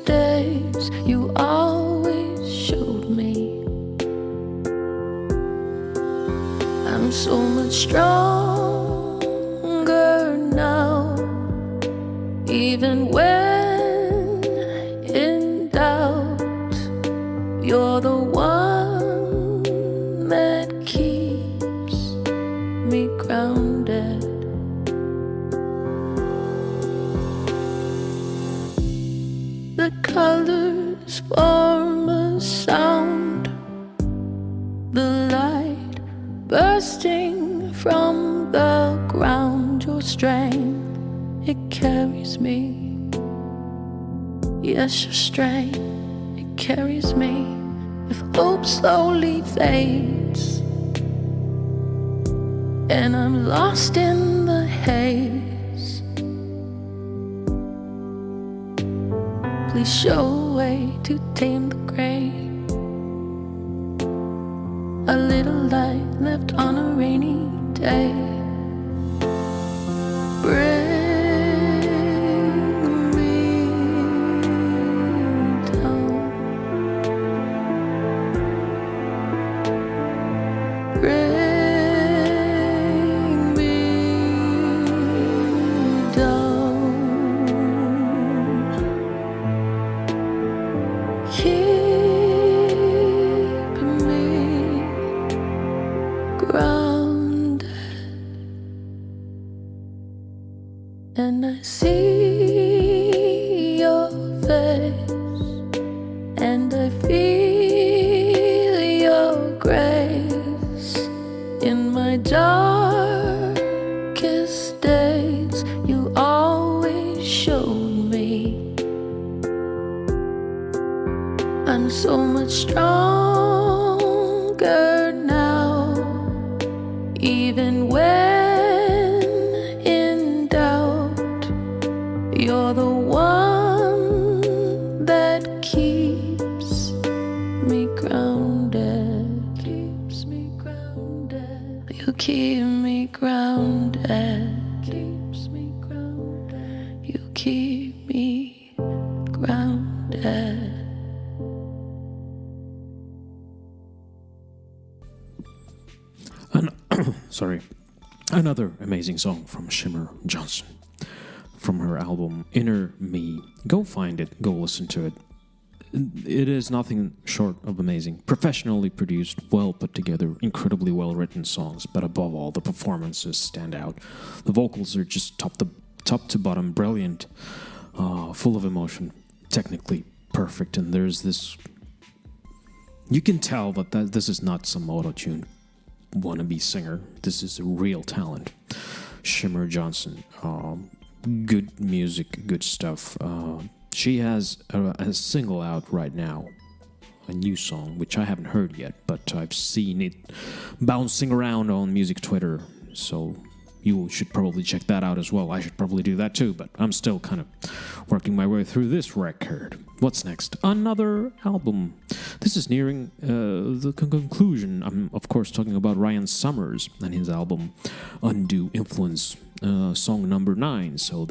days, you always showed me I'm so much stronger now, even when in doubt. You're the one that keeps me grounded. The colors form a sound, the light bursting from the ground. Your strength, it carries me. Yes, your strength, it carries me. If hope slowly fades and I'm lost in the haze, please show a way to tame the gray. A little light left on a rainy day. Bring me down. Bring me down. Keep me grounded. And I see your face, and I feel your grace. In my darkest days, you always showed me I'm so much stronger now, even when in doubt. You're the one that keeps me grounded. Keeps me grounded. You keep me grounded. Keeps me grounded. Sorry. Another amazing song from Shimmer Johnson from her album Inner Me. Go find it, go listen to it. It is nothing short of amazing. Professionally produced, well put together, incredibly well written songs, but above all, the performances stand out. The vocals are just top to bottom brilliant, full of emotion, technically perfect, and there's this. You can tell that this is not some auto-tune wannabe singer. This is a real talent. Shimmer Johnson. Good music, good stuff. She has a single out right now. A new song, which I haven't heard yet, but I've seen it bouncing around on music Twitter. So you should probably check that out as well. I should probably do that too, but I'm still kind of working my way through this record. What's next? Another album. This is nearing the conclusion. I'm, of course, talking about Ryan Summers and his album Undue Influence, song number 9. So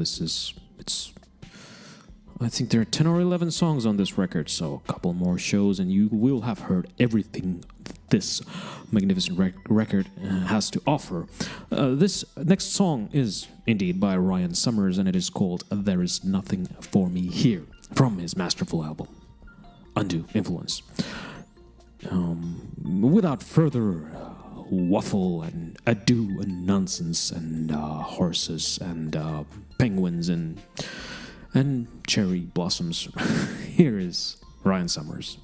I think there are 10 or 11 songs on this record, so a couple more shows and you will have heard everything this magnificent record has to offer. This next song is indeed by Ryan Summers, and it is called There Is Nothing For Me Here, from his masterful album, Undue Influence. Without further waffle and ado and nonsense and horses and penguins and cherry blossoms, here is Ryan Summers.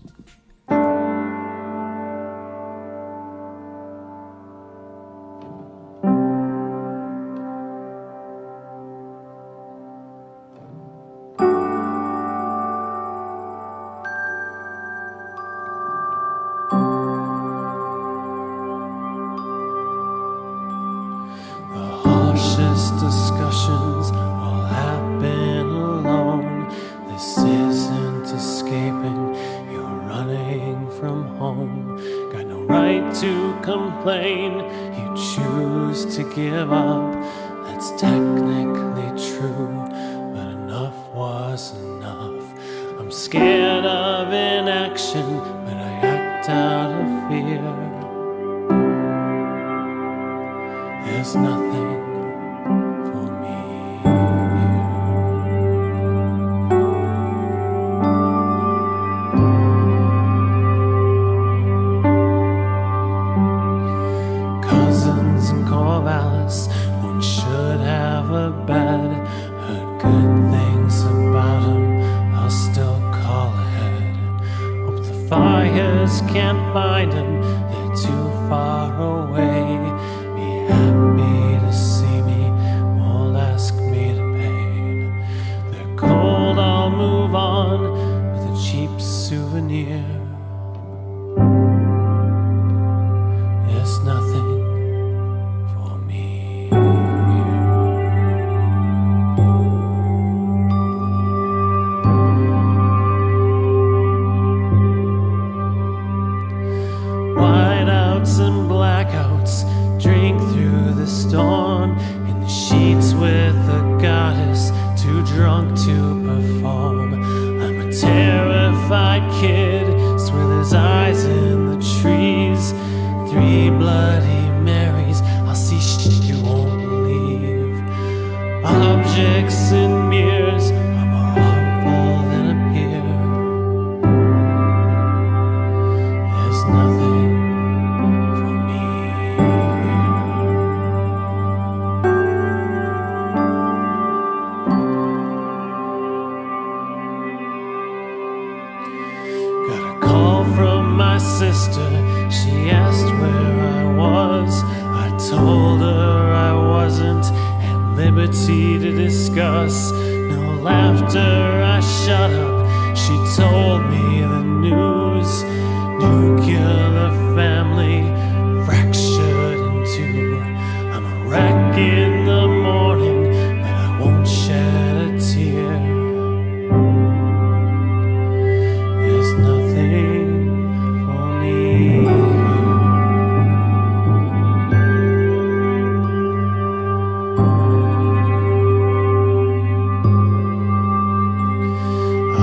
Discussions all happen alone. This isn't escaping, you're running from home. Got no right to complain, you choose to give up. That's technically true, but enough was enough. I'm scared of inaction, but I act out of fear. There's nothing for me here. 'Cousins and Corvallis, one should have a bed. Heard good things about him, I'll still call ahead. Hope the fires can't find him, they're too far away. Be happy to see me, won't ask me to pay. They're cold, I'll move on with a cheap souvenir. There's nothing for me here. Whiteouts and blackouts, drink through the storm, in the sheets with a goddess, too drunk to perform. I'm a terrified kid, swear there's eyes in the trees. 3 Bloody Marys, I'll see shit you won't believe. Objects and mirrors are more harmful than appear. There's nothing for me here. Got a call from my sister, she asked where I was. I told her I wasn't at liberty to discuss. No laughter, I shut up, she told me the news. Nuclear family, fractured in two. I'm a wreck in the morning, but I won't shed a tear. There's nothing for me here.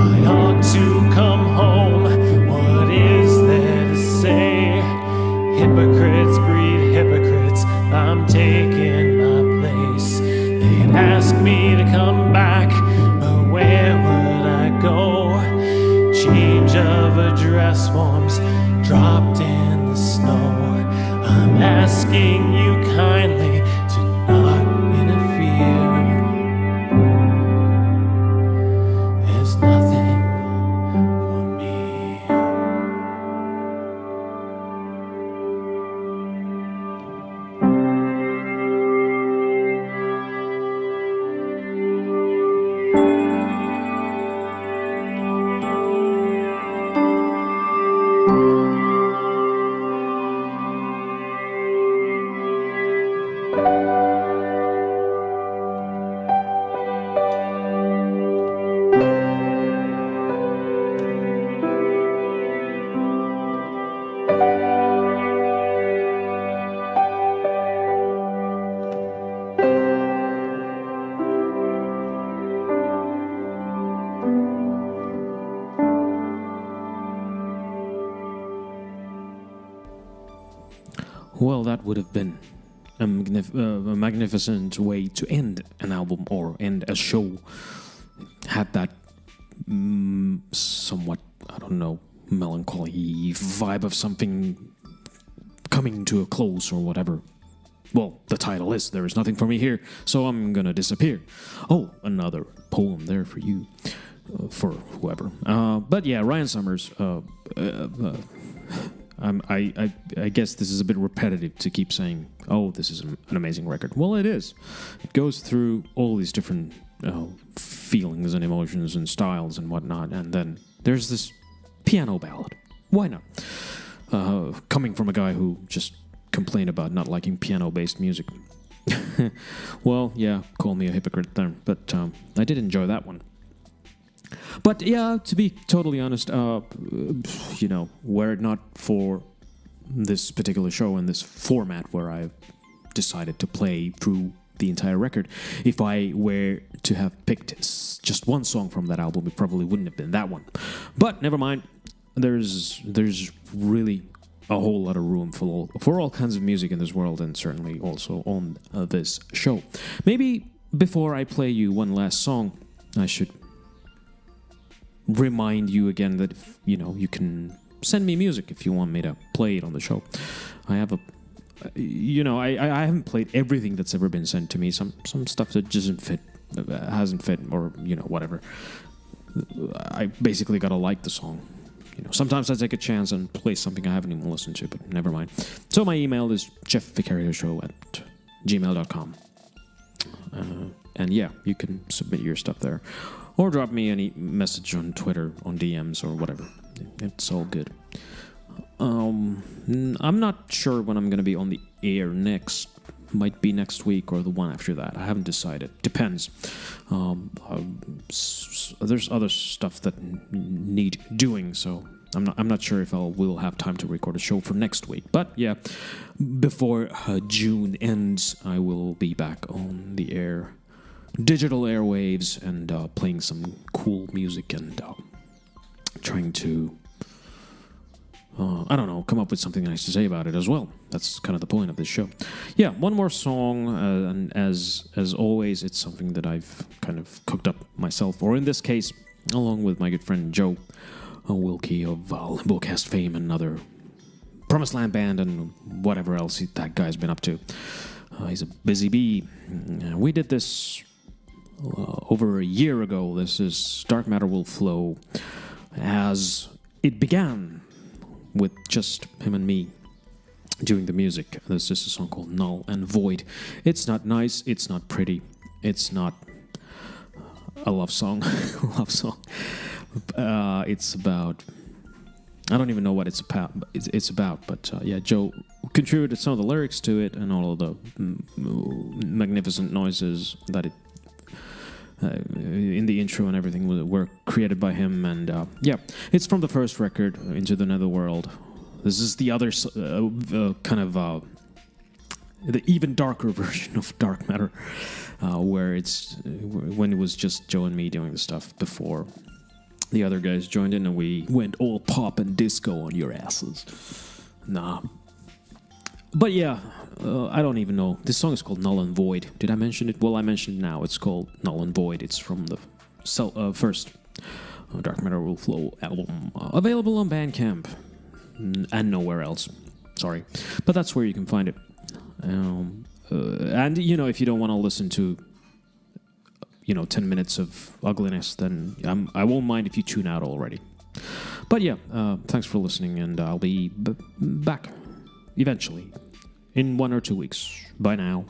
I ought to come home. I'm taking my place. They'd ask me to come back, but where would I go? Change of address forms dropped in the snow. I'm asking you kindly to not interfere. There's nothing for me. Well, that would have been a magnificent way to end an album or end a show. Had that somewhat, I don't know, melancholy vibe of something coming to a close or whatever. Well, the title is There Is Nothing For Me Here, so I'm gonna disappear. Oh, another poem there for you, for whoever. But yeah, Ryan Summers, I guess this is a bit repetitive to keep saying, oh, this is an amazing record. Well, it is. It goes through all these different feelings and emotions and styles and whatnot, and then there's this piano ballad. Why not? Coming from a guy who just complained about not liking piano-based music. Well, yeah, call me a hypocrite there, but I did enjoy that one. But yeah, to be totally honest, were it not for this particular show and this format where I decided to play through the entire record, if I were to have picked just one song from that album, it probably wouldn't have been that one. But never mind, there's really a whole lot of room for all kinds of music in this world, and certainly also on this show. Maybe before I play you one last song, I should remind you again that you can send me music if you want me to play it on the show. I have I haven't played everything that's ever been sent to me. Some stuff that hasn't fit, or whatever. I basically gotta like the song. Sometimes I take a chance and play something I haven't even listened to, but never mind. So my email is jeffvicarioshow@gmail.com. And yeah, you can submit your stuff there. Or drop me any message on Twitter, on DMs, or whatever. It's all good. I'm not sure when I'm going to be on the air next. Might be next week or the one after that. I haven't decided. Depends. There's other stuff that need doing, so I'm not sure if will have time to record a show for next week. But yeah, before June ends, I will be back on the air. Digital airwaves, and playing some cool music, and trying to come up with something nice to say about it as well. That's kind of the point of this show. Yeah, one more song, and as always, it's something that I've kind of cooked up myself, or in this case, along with my good friend Joe Wilkie of Limbocast fame and other Promised Land Band and whatever else that guy's been up to. He's a busy bee. We did this over a year ago. This is Dark Matter Will Flow, as it began with just him and me doing the music. This is a song called Null and Void. It's not nice, it's not pretty, it's not a love song. It's about, I don't even know what it's about, but yeah, Joe contributed some of the lyrics to it, and all of the magnificent noises that it in the intro and everything were created by him. And yeah, it's from the first record, Into the Netherworld. This is the other kind of the even darker version of Dark Matter, where it's when it was just Joe and me doing the stuff before the other guys joined in, and we went all pop and disco on your asses. Nah. But yeah, I don't even know. This song is called Null and Void. Did I mention it? Well, I mentioned it now. It's called Null and Void. It's from the first Dark Matter Will Flow album. Available on Bandcamp. And nowhere else. Sorry. But that's where you can find it. And, you know, if you don't want to listen to, 10 minutes of ugliness, then I won't mind if you tune out already. But yeah, thanks for listening, and I'll be back eventually in 1 or 2 weeks. Bye now.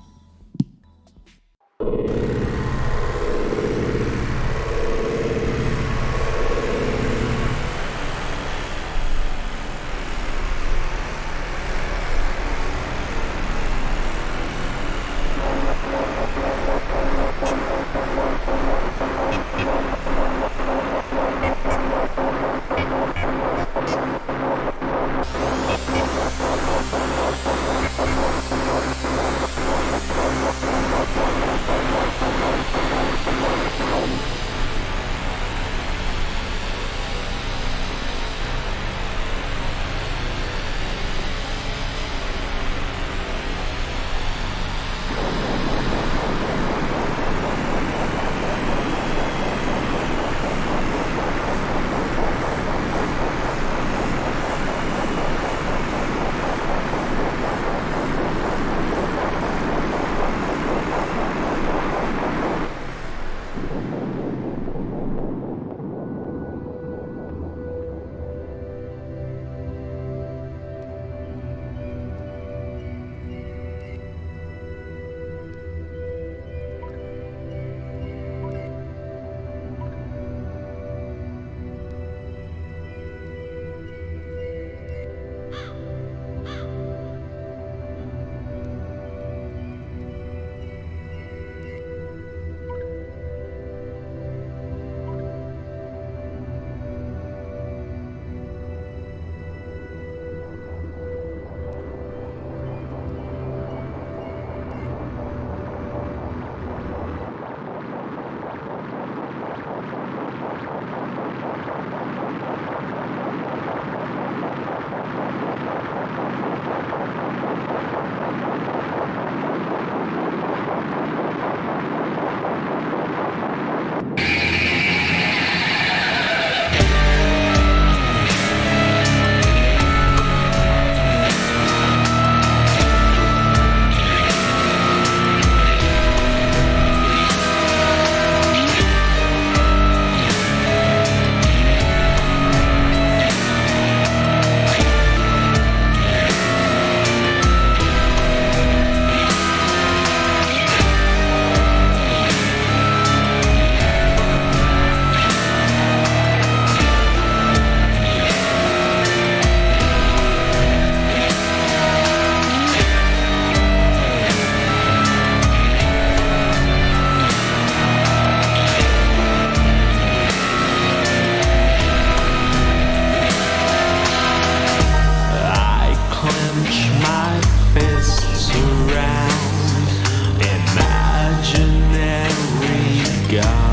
God.